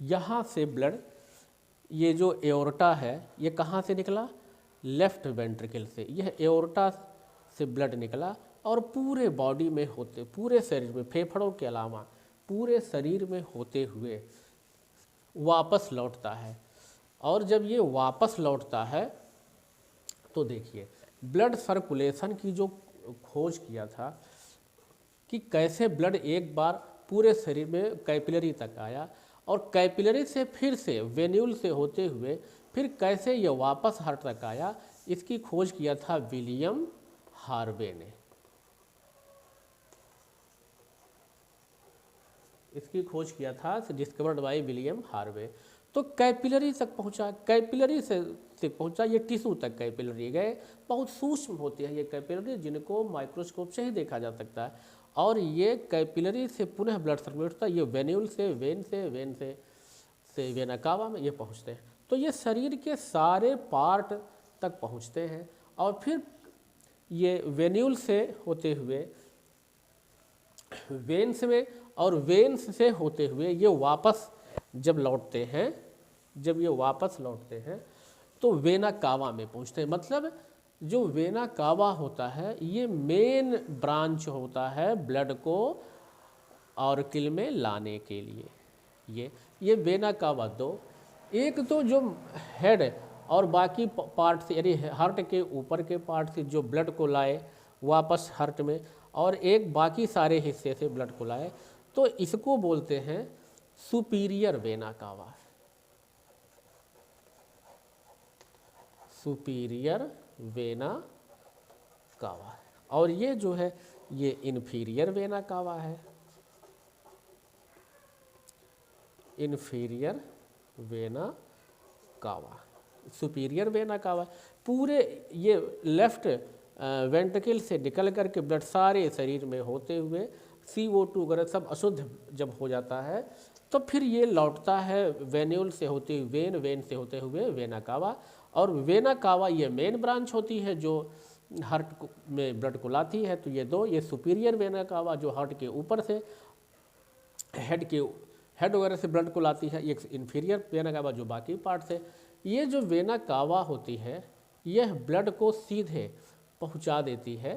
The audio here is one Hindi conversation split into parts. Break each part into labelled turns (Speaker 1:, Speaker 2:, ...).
Speaker 1: यहाँ से ब्लड, ये जो एओर्टा है ये कहाँ से निकला, लेफ्ट वेंट्रिकल से, यह एओर्टा से ब्लड निकला और पूरे बॉडी में होते, पूरे शरीर में, फेफड़ों के अलावा पूरे शरीर में होते हुए वापस लौटता है। और जब ये वापस लौटता है तो देखिए, ब्लड सर्कुलेशन की जो खोज किया था कि कैसे ब्लड एक बार पूरे शरीर में कैपिलरी तक आया और कैपिलरी से फिर से वेन्यूल से होते हुए फिर कैसे ये वापस हार्ट तक आया, इसकी खोज किया था विलियम हार्वे ने। इसकी खोज किया था, डिस्कवर्ड बाय विलियम हार्वे। तो कैपिलरी तक पहुंचा, कैपिलरी से पहुंचा, ये टिश्यू तक कैपिलरी गए। बहुत सूक्ष्म होती है ये कैपिलरी, जिनको माइक्रोस्कोप से ही देखा जा सकता है। और ये कैपिलरी से पुनः ब्लड सर्कुलेट होता है, ये वेन्यूल से, वेन से वेना कावा में ये पहुंचते हैं। तो ये शरीर के सारे पार्ट तक पहुंचते हैं और फिर ये वेन्यूल से होते हुए वेन्स में, और वेन्स से होते हुए ये वापस जब लौटते हैं, जब ये वापस लौटते हैं तो वेना कावा में पहुंचते हैं। मतलब जो वेना कावा होता है ये मेन ब्रांच होता है ब्लड को ऑर्किल में लाने के लिए। ये वेना कावा दो, एक तो जो हेड और बाकी पार्ट से, यानी हार्ट के ऊपर के पार्ट से जो ब्लड को लाए वापस हार्ट में, और एक बाकी सारे हिस्से से ब्लड को लाए, तो इसको बोलते हैं superior vena cava. Superior vena cava. और ये जो है ये इन्फीरियर वेना कावा है। Inferior vena cava, superior vena cava. पूरे ये लेफ्ट वेंट्रिकल से निकल कर के ब्लड सारे शरीर में होते हुए CO2 वगैरह सब अशुद्ध जब हो जाता है तो फिर ये लौटता है वेन्यूल से होते हुए वेन से होते हुए वेना कावा। और वेना कावा ये मेन ब्रांच होती है जो हार्ट में ब्लड को लाती है। तो ये दो, ये सुपीरियर वेना कावा जो हार्ट के ऊपर से हेड वगैरह से ब्लड को लाती है, एक इन्फीरियर वेना कावा जो बाकी पार्ट से। ये जो वेना कावा होती है यह ब्लड को सीधे पहुंचा देती है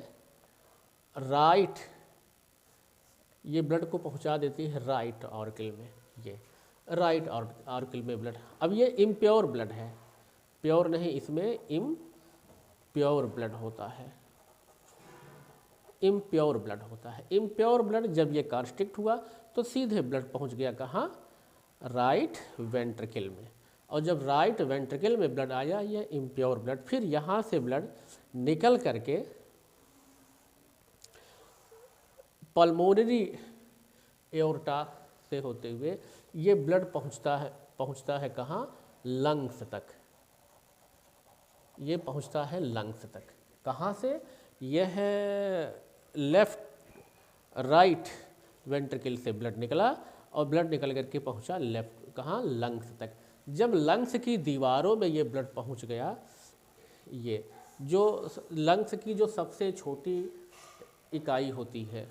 Speaker 1: राइट, ये ब्लड को पहुंचा देती है राइट ऑर्किल में। ये राइट ऑर्किल में ब्लड, अब ये इम्प्योर ब्लड है, प्योर नहीं, इसमें इम्प्योर ब्लड होता है, इम्प्योर ब्लड होता है। इम्प्योर ब्लड जब ये कॉन्स्ट्रिक्ट हुआ तो सीधे ब्लड पहुंच गया कहाँ, राइट वेंट्रिकल में। और जब राइट वेंट्रिकल में ब्लड आया, ये इम्प्योर ब्लड, फिर यहाँ से ब्लड निकल करके पल्मोनरी एओर्टा से होते हुए ये ब्लड पहुँचता है कहाँ, लंग्स तक। ये पहुँचता है लंग्स तक। कहाँ से, यह लेफ्ट राइट वेंट्रिकल से ब्लड निकला और ब्लड निकल करके पहुँचा लेफ्ट कहाँ, लंग्स तक। जब लंग्स की दीवारों में ये ब्लड पहुँच गया, ये जो लंग्स की जो सबसे छोटी इकाई होती है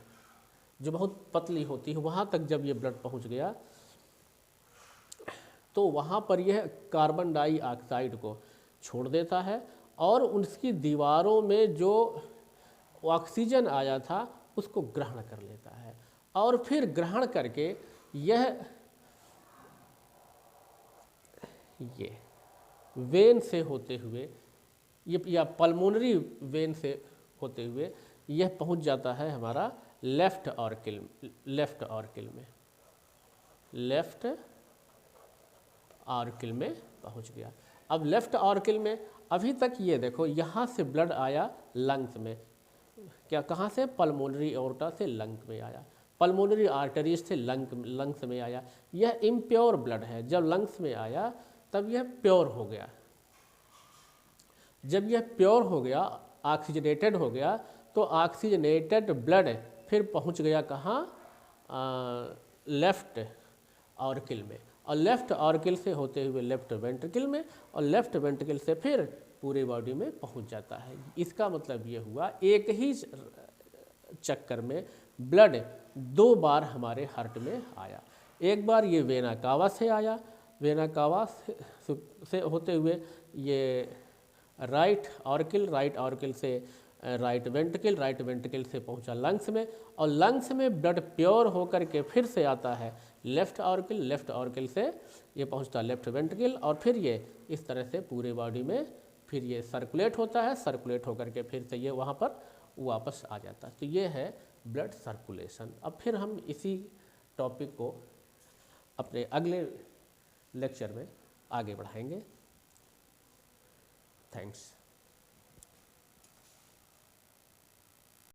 Speaker 1: जो बहुत पतली होती है, वहाँ तक जब ये ब्लड पहुँच गया तो वहाँ पर यह कार्बन डाइऑक्साइड को छोड़ देता है और उसकी दीवारों में जो ऑक्सीजन आया था उसको ग्रहण कर लेता है। और फिर ग्रहण करके यह ये वेन से होते हुए ये, या पल्मोनरी वेन से होते हुए यह पहुंच जाता है हमारा लेफ्ट ऑर्किल में। लेफ्ट ऑर्किल में पहुंच गया। अब लेफ्ट ऑर्किल में अभी तक ये देखो, यहाँ से ब्लड आया लंग्स में, क्या कहाँ से, पल्मोनरी एओर्टा से लंग में आया, पल्मोनरी आर्टरीज से लंग्स में आया। यह इम्प्योर ब्लड है, जब लंग्स में आया तब यह प्योर हो गया। जब यह प्योर हो गया, ऑक्सीजनेटेड हो गया, तो ऑक्सीजनेटेड ब्लड फिर पहुंच गया कहाँ, लेफ्ट ऑर्किल में, और लेफ्ट ऑर्किल से होते हुए लेफ्ट वेंट्रिकल में, और लेफ्ट वेंट्रिकल से फिर पूरे बॉडी में पहुंच जाता है। इसका मतलब ये हुआ एक ही चक्कर में ब्लड 2 बार हमारे हार्ट में आया। एक बार ये वेना कावा से आया, वेना कावा से होते हुए ये राइट ऑर्किल से राइट वेंट्रिकल से पहुंचा लंग्स में, और लंग्स में ब्लड प्योर होकर के फिर से आता है लेफ्ट ऑर्किल से ये पहुंचता लेफ्ट वेंट्रिकल, और फिर ये इस तरह से पूरे बॉडी में फिर ये सर्कुलेट होता है, सर्कुलेट होकर के फिर से ये वहाँ पर वापस आ जाता है। तो ये है ब्लड सर्कुलेशन। अब फिर हम इसी टॉपिक को अपने अगले लेक्चर में आगे बढ़ाएंगे। थैंक्स।